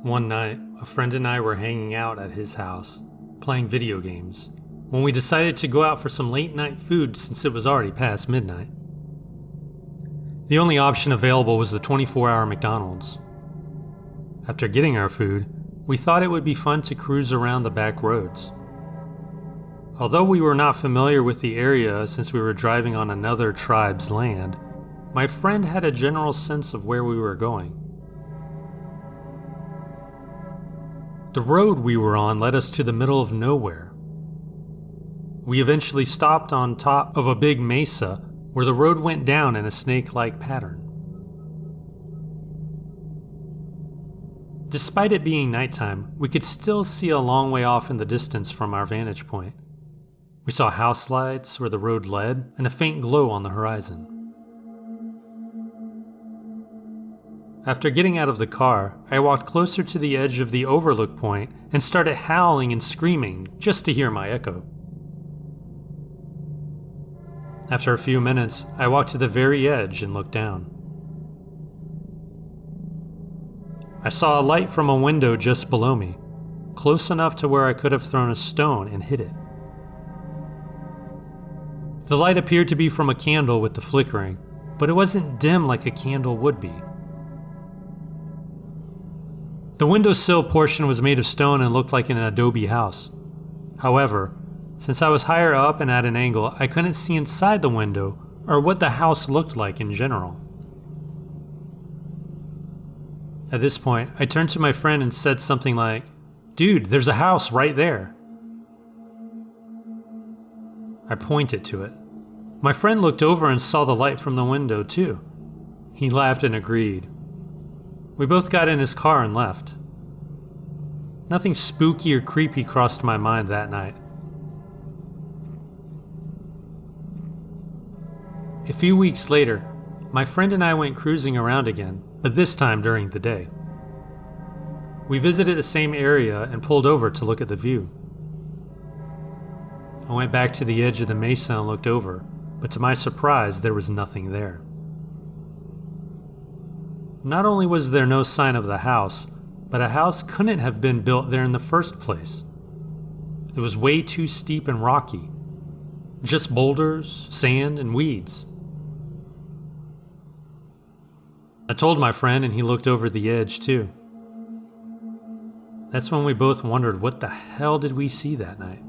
One night, a friend and I were hanging out at his house, playing video games, when we decided to go out for some late night food since it was already past midnight. The only option available was the 24-hour McDonald's. After getting our food, we thought it would be fun to cruise around the back roads. Although we were not familiar with the area since we were driving on another tribe's land, my friend had a general sense of where we were going. The road we were on led us to the middle of nowhere. We eventually stopped on top of a big mesa where the road went down in a snake-like pattern. Despite it being nighttime, we could still see a long way off in the distance from our vantage point. We saw house lights where the road led and a faint glow on the horizon. After getting out of the car, I walked closer to the edge of the overlook point and started howling and screaming just to hear my echo. After a few minutes, I walked to the very edge and looked down. I saw a light from a window just below me, close enough to where I could have thrown a stone and hit it. The light appeared to be from a candle with the flickering, but it wasn't dim like a candle would be. The windowsill portion was made of stone and looked like an adobe house. However, since I was higher up and at an angle, I couldn't see inside the window or what the house looked like in general. At this point, I turned to my friend and said something like, "Dude, there's a house right there." I pointed to it. My friend looked over and saw the light from the window too. He laughed and agreed. We both got in his car and left. Nothing spooky or creepy crossed my mind that night. A few weeks later, my friend and I went cruising around again, but this time during the day. We visited the same area and pulled over to look at the view. I went back to the edge of the mesa and looked over, but to my surprise, there was nothing there. Not only was there no sign of the house, but a house couldn't have been built there in the first place. It was way too steep and rocky. Just boulders, sand, and weeds. I told my friend and he looked over the edge too. That's when we both wondered what the hell did we see that night.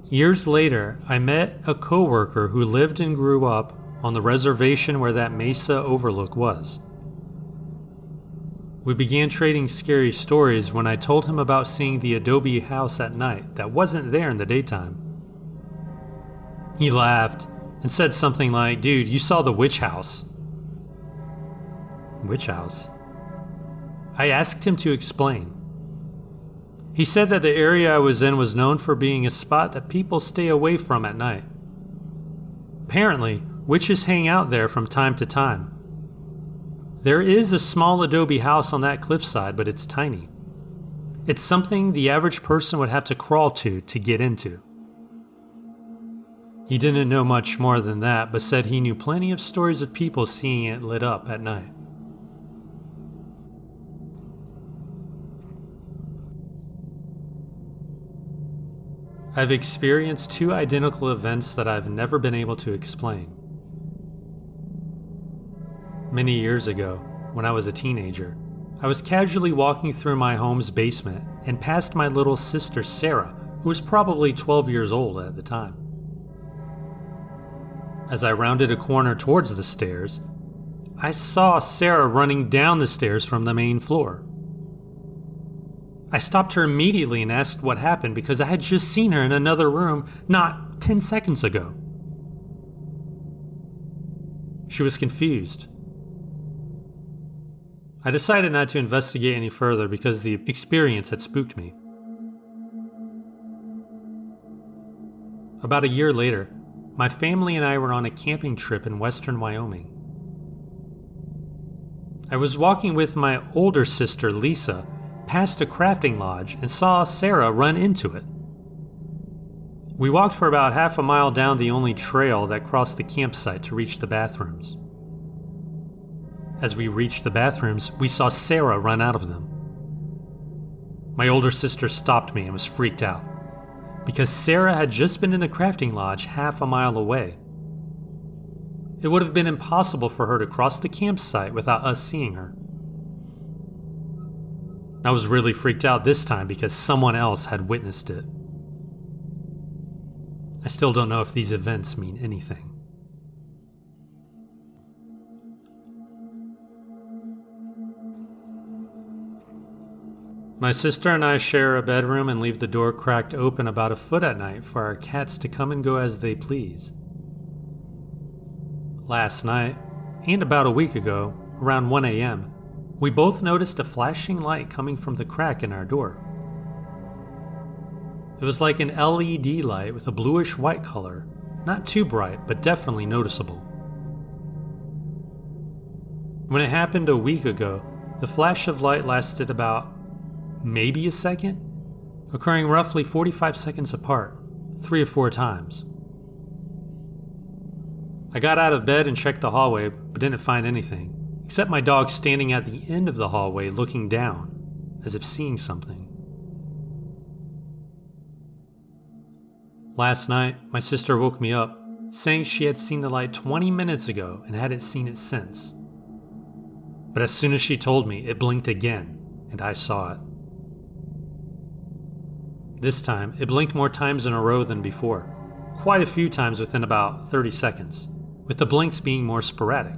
Years later, I met a coworker who lived and grew up on the reservation where that mesa overlook was. We began trading scary stories when I told him about seeing the adobe house at night that wasn't there in the daytime. He laughed and said something like, "Dude, you saw the witch house." Witch house? I asked him to explain. He said that the area I was in was known for being a spot that people stay away from at night. Apparently, witches hang out there from time to time. There is a small adobe house on that cliffside, but it's tiny. It's something the average person would have to crawl to get into. He didn't know much more than that, but said he knew plenty of stories of people seeing it lit up at night. I've experienced two identical events that I've never been able to explain. Many years ago, when I was a teenager, I was casually walking through my home's basement and passed my little sister Sarah, who was probably 12 years old at the time. As I rounded a corner towards the stairs, I saw Sarah running down the stairs from the main floor. I stopped her immediately and asked what happened because I had just seen her in another room not 10 seconds ago. She was confused. I decided not to investigate any further because the experience had spooked me. About a year later, my family and I were on a camping trip in western Wyoming. I was walking with my older sister Lisa past a crafting lodge and saw Sarah run into it. We walked for about half a mile down the only trail that crossed the campsite to reach the bathrooms. As we reached the bathrooms, we saw Sarah run out of them. My older sister stopped me and was freaked out, because Sarah had just been in the crafting lodge half a mile away. It would have been impossible for her to cross the campsite without us seeing her. I was really freaked out this time because someone else had witnessed it. I still don't know if these events mean anything. My sister and I share a bedroom and leave the door cracked open about a foot at night for our cats to come and go as they please. Last night, and about a week ago, around 1 a.m., we both noticed a flashing light coming from the crack in our door. It was like an LED light with a bluish-white color, not too bright, but definitely noticeable. When it happened a week ago, the flash of light lasted about maybe a second, occurring roughly 45 seconds apart, 3 or 4 times. I got out of bed and checked the hallway, but didn't find anything, except my dog standing at the end of the hallway looking down, as if seeing something. Last night, my sister woke me up, saying she had seen the light 20 minutes ago and hadn't seen it since. But as soon as she told me, it blinked again, and I saw it. This time, it blinked more times in a row than before, quite a few times within about 30 seconds, with the blinks being more sporadic.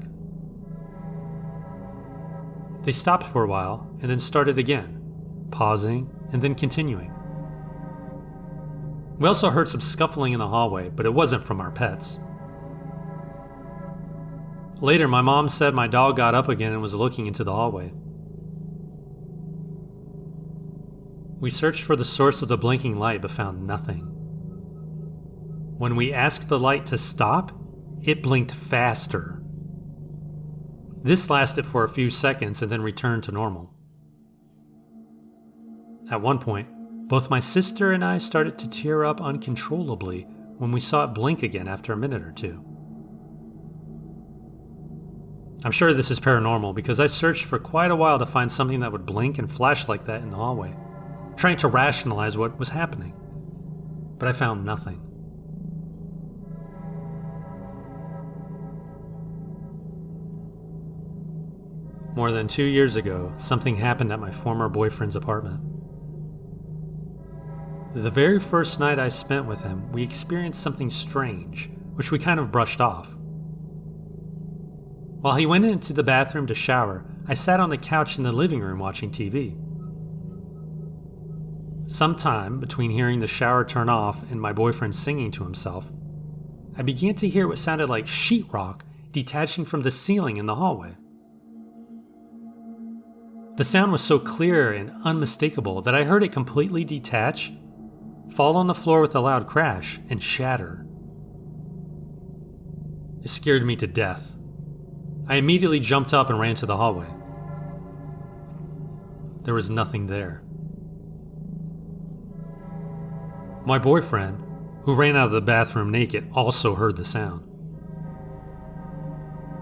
They stopped for a while and then started again, pausing and then continuing. We also heard some scuffling in the hallway, but it wasn't from our pets. Later, my mom said my dog got up again and was looking into the hallway. We searched for the source of the blinking light but found nothing. When we asked the light to stop, it blinked faster. This lasted for a few seconds and then returned to normal. At one point, both my sister and I started to tear up uncontrollably when we saw it blink again after a minute or two. I'm sure this is paranormal because I searched for quite a while to find something that would blink and flash like that in the hallway, trying to rationalize what was happening, but I found nothing. More than 2 years ago, something happened at my former boyfriend's apartment. The very first night I spent with him, we experienced something strange, which we kind of brushed off. While he went into the bathroom to shower, I sat on the couch in the living room watching TV. Sometime between hearing the shower turn off and my boyfriend singing to himself, I began to hear what sounded like sheetrock detaching from the ceiling in the hallway. The sound was so clear and unmistakable that I heard it completely detach, fall on the floor with a loud crash, and shatter. It scared me to death. I immediately jumped up and ran to the hallway. There was nothing there. My boyfriend, who ran out of the bathroom naked, also heard the sound.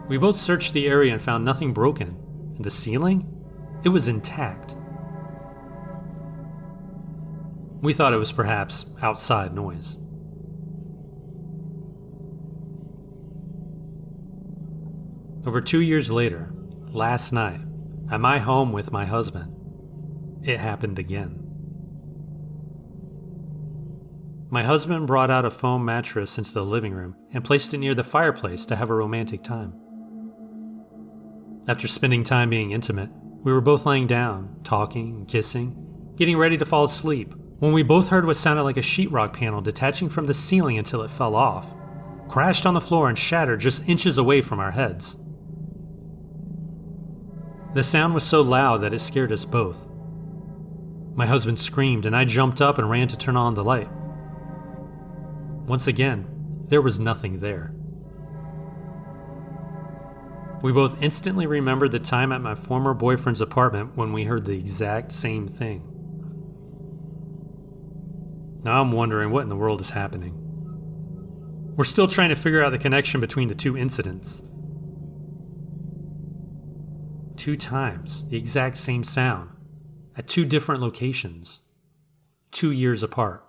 We both searched the area and found nothing broken, and the ceiling? It was intact. We thought it was perhaps outside noise. Over 2 years later, last night, at my home with my husband, it happened again. My husband brought out a foam mattress into the living room and placed it near the fireplace to have a romantic time. After spending time being intimate, we were both laying down, talking, kissing, getting ready to fall asleep, when we both heard what sounded like a sheetrock panel detaching from the ceiling until it fell off, crashed on the floor and shattered just inches away from our heads. The sound was so loud that it scared us both. My husband screamed and I jumped up and ran to turn on the light. Once again, there was nothing there. We both instantly remembered the time at my former boyfriend's apartment when we heard the exact same thing. Now I'm wondering what in the world is happening. We're still trying to figure out the connection between the two incidents. 2 times the exact same sound at 2 different locations, 2 years apart.